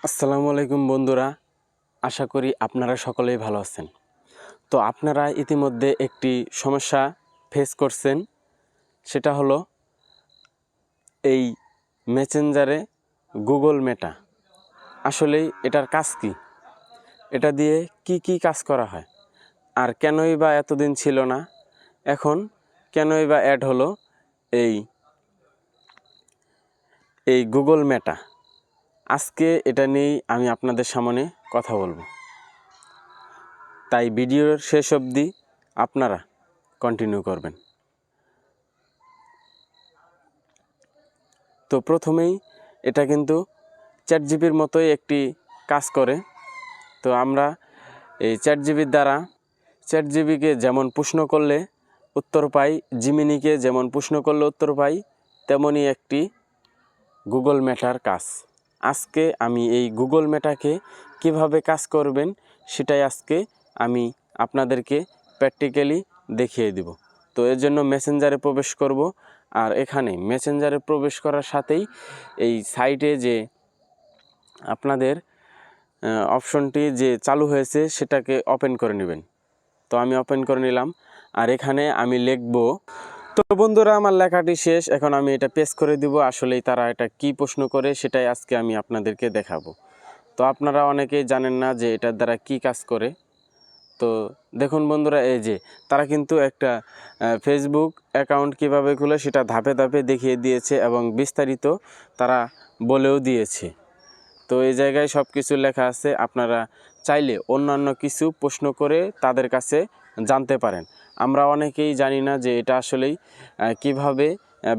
আসসালামু আলাইকুম বন্ধুরা, আশা করি আপনারা সকলেই ভালো আছেন। তো আপনারা ইতিমধ্যে একটি সমস্যা ফেস করছেন, সেটা হলো এই মেসেঞ্জারে গুগল মেটা। আসলেই এটার কাজ কি, এটা দিয়ে কি কাজ করা হয়, আর কেনই বা এতদিন ছিল না, এখন কেনই বা অ্যাড হলো এই এই গুগল মেটা। আজকে এটা নিয়েই আমি আপনাদের সামনে কথা বলবো, তাই ভিডিওর শেষ অবধি আপনারা কন্টিনিউ করবেন। তো প্রথমেই এটা কিন্তু চ্যাটজিপির মতোই একটি কাজ করে। তো আমরা এই চ্যাটজিপির দ্বারা চ্যাটজিপিকে যেমন প্রশ্ন করলে উত্তর পাই, জিমিনিকে যেমন প্রশ্ন করলে উত্তর পাই, তেমনই একটি গুগল মেটার কাজ। আজকে আমি এই গুগল মেটাকে কিভাবে কাজ করবেন সেটাই আজকে আমি আপনাদেরকে প্র্যাকটিক্যালি দেখিয়ে দিব। তো এর জন্য মেসেঞ্জারে প্রবেশ করব, আর এখানে মেসেঞ্জারে প্রবেশ করার সাথেই এই সাইটে যে আপনাদের অপশনটি যে চালু হয়েছে সেটাকে ওপেন করে নেবেন। তো আমি ওপেন করে নিলাম, আর এখানে আমি লিখব। তো বন্ধুরা, আমার লেখাটি শেষ, এখন আমি এটা পেস্ট করে দিব। আসলেই তারা এটা কি প্রশ্ন করে সেটাই আজকে আমি আপনাদেরকে দেখাবো। তো আপনারা অনেকেই জানেন না যে এটার দ্বারা কি কাজ করে। তো দেখুন বন্ধুরা, এই যে তারা কিন্তু একটা ফেসবুক অ্যাকাউন্ট কিভাবে খুলে সেটা ধাপে ধাপে দেখিয়ে দিয়েছে এবং বিস্তারিত তারা বলেও দিয়েছে। তো এই জায়গায় সব কিছু লেখা আছে, আপনারা চাইলে অন্যান্য কিছু প্রশ্ন করে তাদের কাছে জানতে পারেন। আমরা অনেকেই জানি না যে এটা আসলেই কিভাবে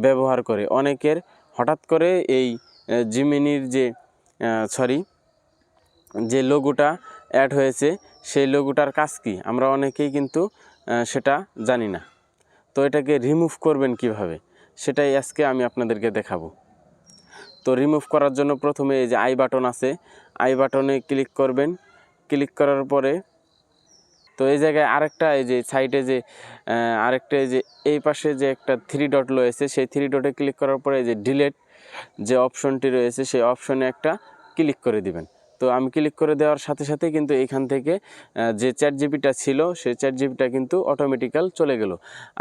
ব্যবহার করে। অনেকের হঠাৎ করে এই জিমিনির যে লোগোটা অ্যাড হয়েছে সেই লোগোটার কাজ কি আমরা অনেকেই কিন্তু সেটা জানি না। তো এটাকে রিমুভ করবেন কিভাবে সেটাই আজকে আমি আপনাদেরকে দেখাবো। তো রিমুভ করার জন্য প্রথমে এই যে আই বাটন আছে, আই বাটনে ক্লিক করবেন। ক্লিক করার পরে তো এই জায়গায় আরেকটা এই যে সাইডে যে আরেকটা এই যে এই পাশে যে একটা থ্রি ডট রয়েছে, সেই থ্রি ডটে ক্লিক করার পরে এই যে ডিলেট যে অপশনটি রয়েছে সেই অপশনে একটা ক্লিক করে দিবেন। তো আমি ক্লিক করে দেওয়ার সাথে সাথে কিন্তু এইখান থেকে যে চ্যাটজিপিটা ছিল সেই চ্যাটজিপিটা কিন্তু অটোমেটিক্যাল চলে গেল।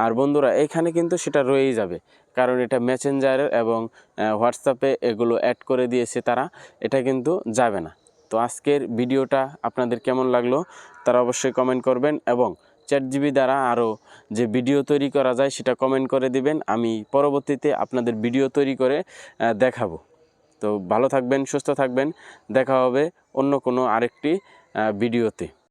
আর বন্ধুরা, এখানে কিন্তু সেটা রয়েই যাবে, কারণ এটা মেসেঞ্জার এবং হোয়াটসঅ্যাপে এগুলো অ্যাড করে দিয়েছে তারা, এটা কিন্তু যাবে না। তো আজকের ভিডিওটা আপনাদের কেমন লাগলো তারা অবশ্যই কমেন্ট করবেন, এবং চ্যাটজিপি দ্বারা আরও যে ভিডিও তৈরি করা যায় সেটা কমেন্ট করে দিবেন। আমি পরবর্তীতে আপনাদের ভিডিও তৈরি করে দেখাবো। তো ভালো থাকবেন, সুস্থ থাকবেন, দেখা হবে অন্য কোনো আরেকটি ভিডিওতে।